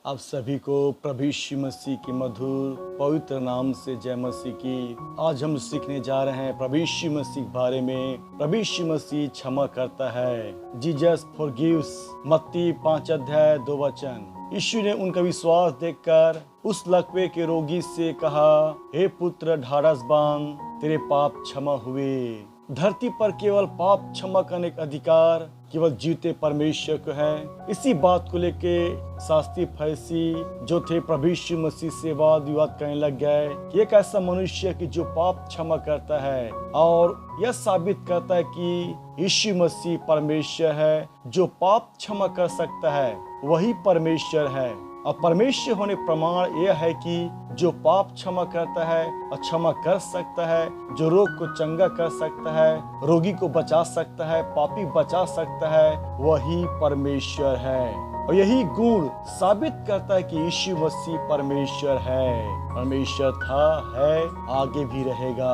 आप सभी को प्रभु यीशु मसीह के मधुर पवित्र नाम से जय मसीह की। आज हम सीखने जा रहे हैं प्रभु यीशु मसीह के बारे में। प्रभु यीशु मसीह क्षमा करता है। Jesus forgives. मत्ती 5:2। यीशु ने उनका विश्वास देखकर उस लकवे के रोगी से कहा, हे पुत्र ढाढ़स बांध, तेरे पाप क्षमा हुए। धरती पर केवल पाप क्षमा करने का अधिकार केवल जीते परमेश्वर को है। इसी बात को लेके शास्त्री फरीसी जो थे प्रभु यीशु मसीह से वाद विवाद करने लग गए कि एक ऐसा मनुष्य कि जो पाप क्षमा करता है और यह साबित करता है कि यीशु मसीह परमेश्वर है, जो पाप क्षमा कर सकता है वही परमेश्वर है। और परमेश्वर होने प्रमाण यह है कि जो पाप क्षमा करता है और क्षमा कर सकता है, जो रोग को चंगा कर सकता है, रोगी को बचा सकता है, पापी बचा सकता है, वही परमेश्वर है। और यही गुण साबित करता है कि यीशु मसीह परमेश्वर है। परमेश्वर था, है, आगे भी रहेगा।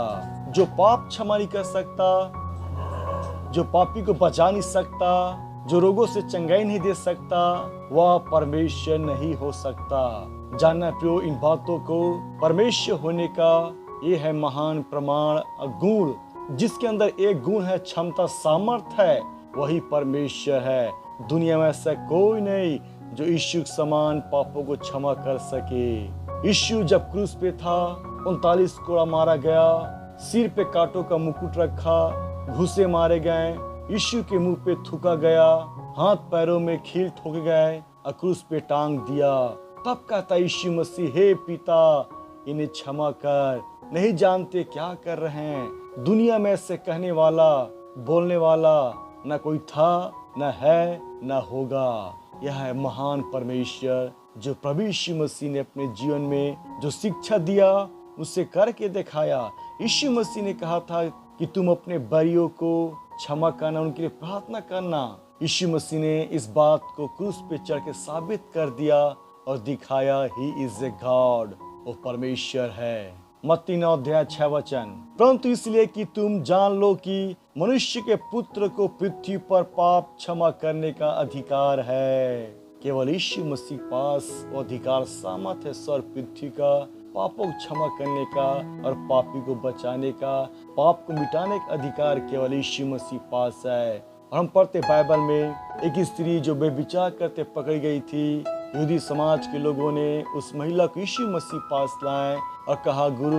जो पाप क्षमा नहीं कर सकता, जो पापी को बचा नहीं सकता, जो रोगों से चंगाई नहीं दे सकता, वह परमेश्वर नहीं हो सकता। जानना प्रियो इन बातों को। परमेश्वर होने का ये है महान प्रमाण और गुण। जिसके अंदर एक गुण है, क्षमता, सामर्थ है, वही परमेश्वर है। दुनिया में ऐसा कोई नहीं जो यीशु के समान पापों को क्षमा कर सके। यीशु जब क्रूस पे था, 39 कोड़ा मारा गया, सिर पे कांटों का मुकुट रखा, घूंसे मारे गए, यीशु के मुंह पे थूका गया, हाथ पैरों में खील ठोके गए और क्रूस पे टांग दिया। तब कहता यीशु मसीह, हे पिता, इन्हें क्षमा कर, नहीं जानते क्या कर रहे हैं। दुनिया में से कहने वाला, बोलने वाला न कोई था, न है, न होगा। यह है महान परमेश्वर जो प्रभु यीशु मसीह ने अपने जीवन में जो शिक्षा दिया उसे करके दिखाया। यीशु मसीह ने कहा था कि तुम अपने बैरियों को क्षमा करना, उनके लिए प्रार्थना करना। यीशु मसीह ने इस बात को क्रूस पे चढ़ के साबित कर दिया और दिखाया, ही इज ए गॉड, वो परमेश्वर है। मत्ती 9:6। परंतु इसलिए कि तुम जान लो कि मनुष्य के पुत्र को पृथ्वी पर पाप क्षमा करने का अधिकार है। केवल यीशु मसीह पास वो अधिकार, सामर्थ है स्वर्ग पृथ्वी का पापों को क्षमा करने का और पापी को बचाने का, पाप को मिटाने का अधिकार केवल यीशु मसीह पास है। और हम पढ़ते बाइबल में एक स्त्री जो बेविचार करते पकड़ी गई थी, यहूदी समाज के लोगों ने उस महिला को यीशु मसीह पास लाए और कहा, गुरु,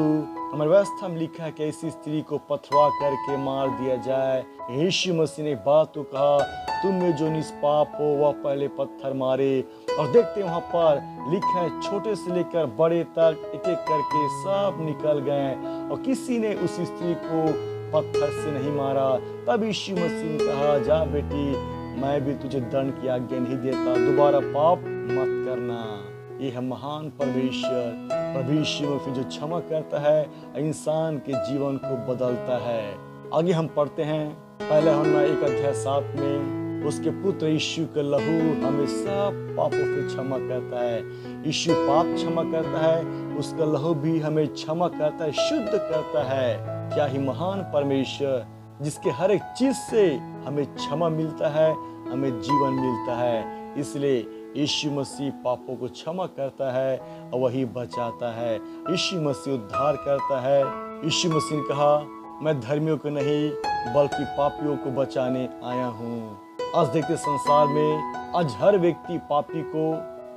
हमारी व्यवस्था में लिखा है कि ऐसी स्त्री को पथरवा करके मार दिया जाए। यीशु मसीह ने बात को कहा, तुम में जो निष्पाप हो वह पहले पत्थर मारे। और देखते वहां पर लिखा है, छोटे से लेकर बड़े तक एक एक करके सब निकल गए और किसी ने उस स्त्री को पत्थर से नहीं मारा। तब यीशु मसीह ने कहा, जा बेटी, मैं भी तुझे दंड की आज्ञा नहीं देता, दोबारा पाप मत करना। ये है महान परमेश्वर प्रभु यीशु मसीह जो क्षमा करता है, इंसान के जीवन को बदलता है। आगे हम पढ़ते हैं पहले यूहन्ना 1:7 में, उसके पुत्र यीशु का लहू हमें सब पापों से क्षमा करता है। यीशु पाप क्षमा करता है, उसका लहू भी हमें क्षमा करता है, शुद्ध करता है। क्या ही महान परमेश्वर, जिसके हर एक चीज से हमें क्षमा मिलता है, हमें जीवन मिलता है। इसलिए यीशु मसीह पापों को क्षमा करता है और वही बचाता है। यीशु मसीह उद्धार करता है। यीशु मसीह ने कहा, मैं धर्मियों को नहीं बल्कि पापियों को बचाने आया हूँ। आज देखते संसार में आज हर व्यक्ति पापी को,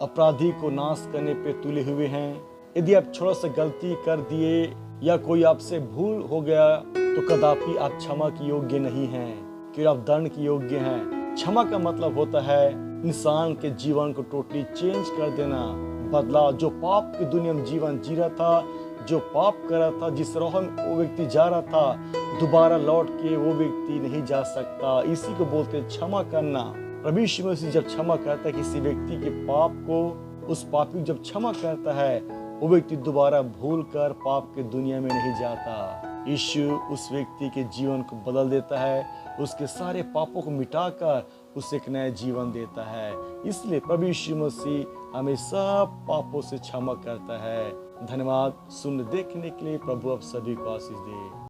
अपराधी को नाश करने पे तुले हुए हैं। यदि आप थोड़ा सा गलती कर दिए या कोई आपसे भूल हो गया तो कदापि आप क्षमा के योग्य नहीं हैं, कि आप दंड के योग्य हैं। क्षमा का मतलब होता है इंसान के जीवन को टोटली चेंज कर देना, बदला। जो पाप की दुनिया में जीवन जी रहा था, जो पाप कर रहा था, जिस राह में वो व्यक्ति जा रहा था, दोबारा लौट के वो व्यक्ति नहीं जा सकता। इसी को बोलते हैं क्षमा करना। प्रभु यीशु मसीह जब क्षमा करता है किसी व्यक्ति के पाप को, उस पापी को जब क्षमा करता है, वो व्यक्ति दोबारा भूल कर पाप के दुनिया में नहीं जाता। यीशु उस व्यक्ति के जीवन को बदल देता है, उसके सारे पापों को मिटाकर उसे एक नया जीवन देता है। इसलिए प्रभु यीशु मसीह हमें सब पापों से क्षमा करता है। धन्यवाद सुन देखने के लिए। प्रभु आप सभी को आशीष दे।